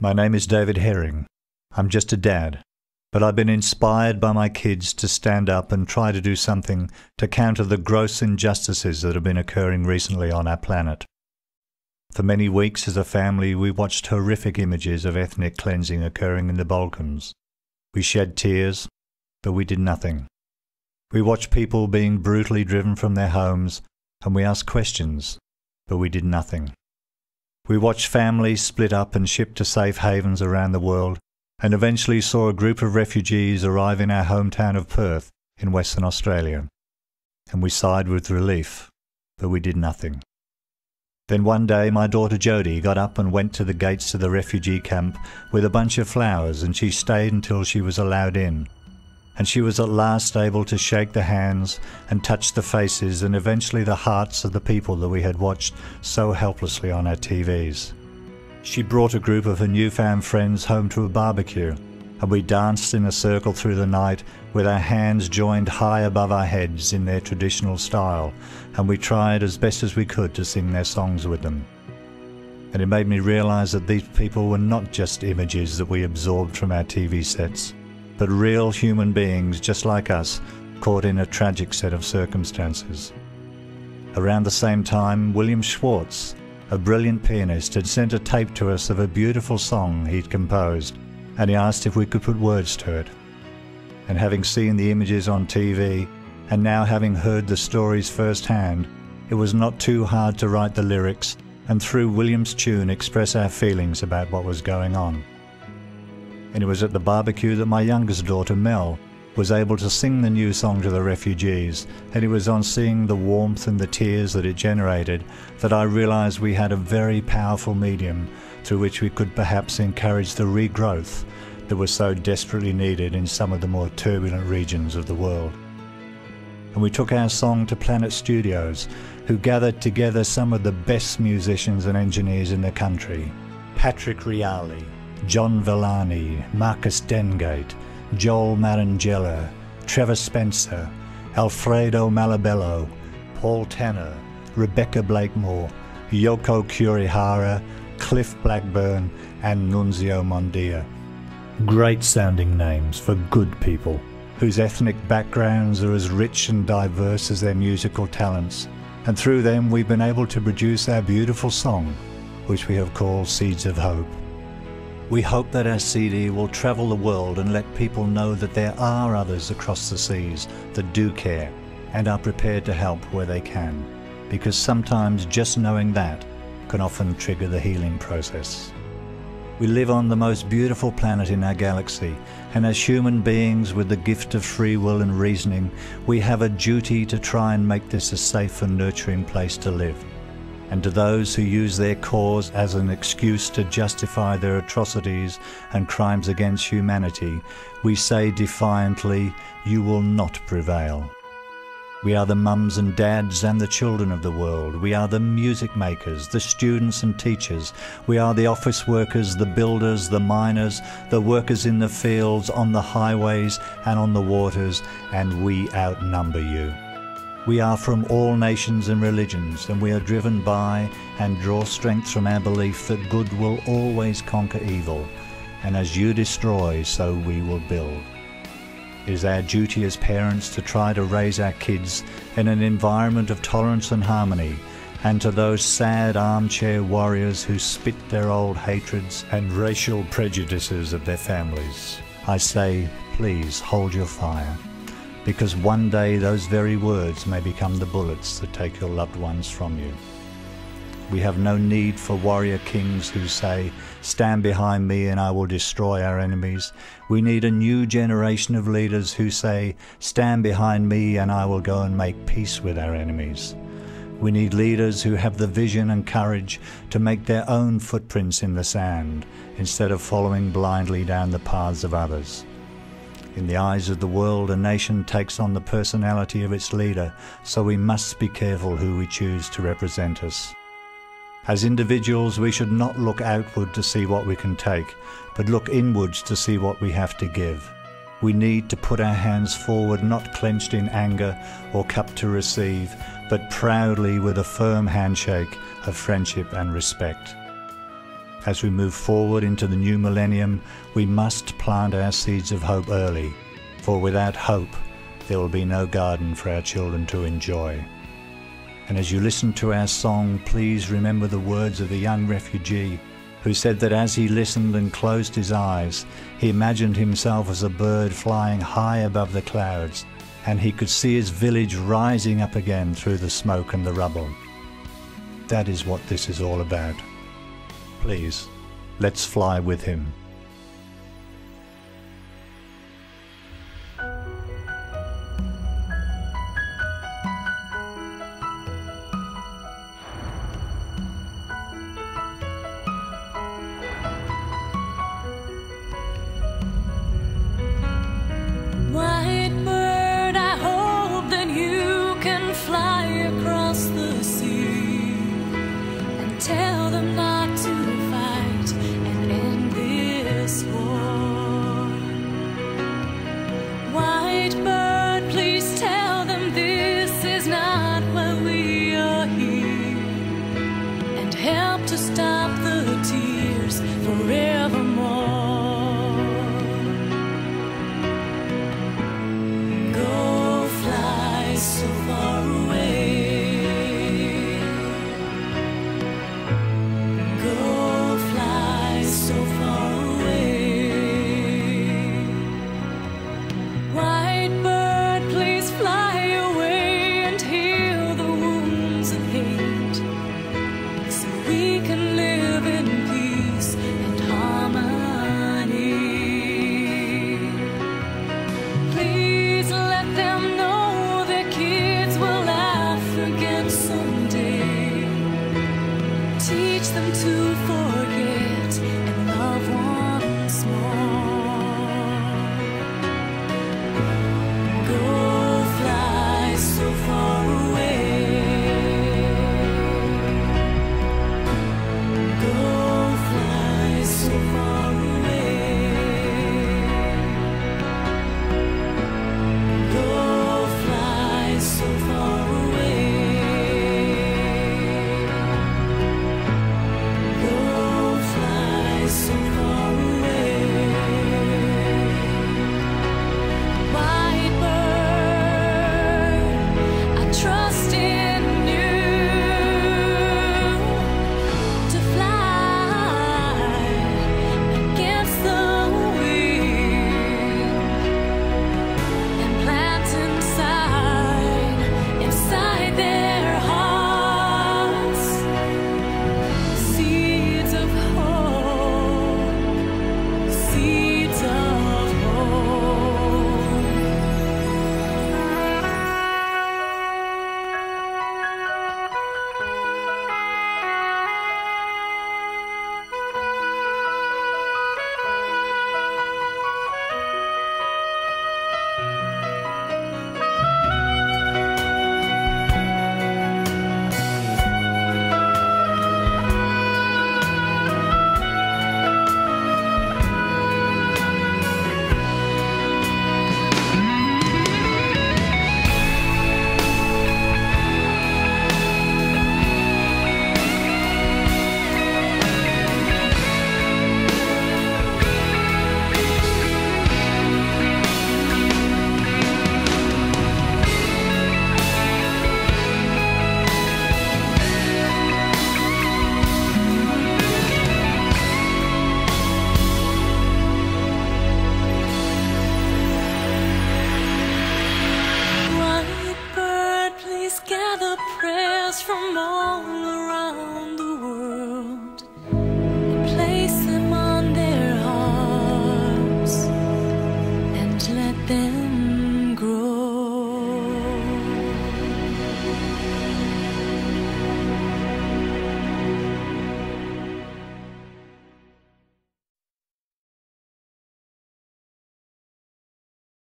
My name is David Herring. I'm just a dad, but I've been inspired by my kids to stand up and try to do something to counter the gross injustices that have been occurring recently on our planet. For many weeks as a family, we watched horrific images of ethnic cleansing occurring in the Balkans. We shed tears, but we did nothing. We watched people being brutally driven from their homes, and we asked questions, but we did nothing. We watched families split up and shipped to safe havens around the world, and eventually saw a group of refugees arrive in our hometown of Perth in Western Australia. And we sighed with relief, but we did nothing. Then one day my daughter Jodie got up and went to the gates of the refugee camp with a bunch of flowers, and she stayed until she was allowed in. And she was at last able to shake the hands and touch the faces and eventually the hearts of the people that we had watched so helplessly on our TVs. She brought a group of her newfound friends home to a barbecue, and we danced in a circle through the night with our hands joined high above our heads in their traditional style, and we tried as best as we could to sing their songs with them. And it made me realize that these people were not just images that we absorbed from our TV sets, but real human beings just like us, caught in a tragic set of circumstances. Around the same time, William Schwartz, a brilliant pianist, had sent a tape to us of a beautiful song he'd composed, and he asked if we could put words to it. And having seen the images on TV, and now having heard the stories firsthand, it was not too hard to write the lyrics and through William's tune express our feelings about what was going on. And it was at the barbecue that my youngest daughter, Mel, was able to sing the new song to the refugees, and it was on seeing the warmth and the tears that it generated that I realized we had a very powerful medium through which we could perhaps encourage the regrowth that was so desperately needed in some of the more turbulent regions of the world. And we took our song to Planet Studios, who gathered together some of the best musicians and engineers in the country: Patrick Reali, John Villani, Marcus Dengate, Joel Marangella, Trevor Spencer, Alfredo Malabello, Paul Tanner, Rebecca Blakemore, Yoko Kurihara, Cliff Blackburn, and Nunzio Mondia. Great sounding names for good people, whose ethnic backgrounds are as rich and diverse as their musical talents, and through them we've been able to produce our beautiful song, which we have called Seeds of Hope. We hope that our CD will travel the world and let people know that there are others across the seas that do care and are prepared to help where they can, because sometimes just knowing that can often trigger the healing process. We live on the most beautiful planet in our galaxy, and as human beings with the gift of free will and reasoning, we have a duty to try and make this a safe and nurturing place to live. And to those who use their cause as an excuse to justify their atrocities and crimes against humanity, we say defiantly, you will not prevail. We are the mums and dads and the children of the world. We are the music makers, the students and teachers. We are the office workers, the builders, the miners, the workers in the fields, on the highways and on the waters, and we outnumber you. We are from all nations and religions, and we are driven by and draw strength from our belief that good will always conquer evil, and as you destroy, so we will build. It is our duty as parents to try to raise our kids in an environment of tolerance and harmony, and to those sad armchair warriors who spit their old hatreds and racial prejudices of their families, I say, please hold your fire. Because one day those very words may become the bullets that take your loved ones from you. We have no need for warrior kings who say, stand behind me and I will destroy our enemies. We need a new generation of leaders who say, stand behind me and I will go and make peace with our enemies. We need leaders who have the vision and courage to make their own footprints in the sand, instead of following blindly down the paths of others. In the eyes of the world, a nation takes on the personality of its leader, so we must be careful who we choose to represent us. As individuals, we should not look outward to see what we can take, but look inwards to see what we have to give. We need to put our hands forward, not clenched in anger or cupped to receive, but proudly with a firm handshake of friendship and respect. As we move forward into the new millennium, we must plant our seeds of hope early, for without hope, there will be no garden for our children to enjoy. And as you listen to our song, please remember the words of a young refugee who said that as he listened and closed his eyes, he imagined himself as a bird flying high above the clouds, and he could see his village rising up again through the smoke and the rubble. That is what this is all about. Please, let's fly with him. White bird, I hope that you can fly across the sea and tell them not to fight and end this war. White bird, please tell them this is not why we are here, and help to stop the tears forevermore. So far away, go fly so far away. White bird, please fly away and heal the wounds of hate, so we can live in peace and harmony. Please let them know someday. Teach them to forget and love once more. Go fly so far away. Go fly so far away. Go fly so far away. So far away. White bird, I trust in you to fly against the wind and plant inside their hearts seeds of hope. Seeds of hope. Gather prayers from all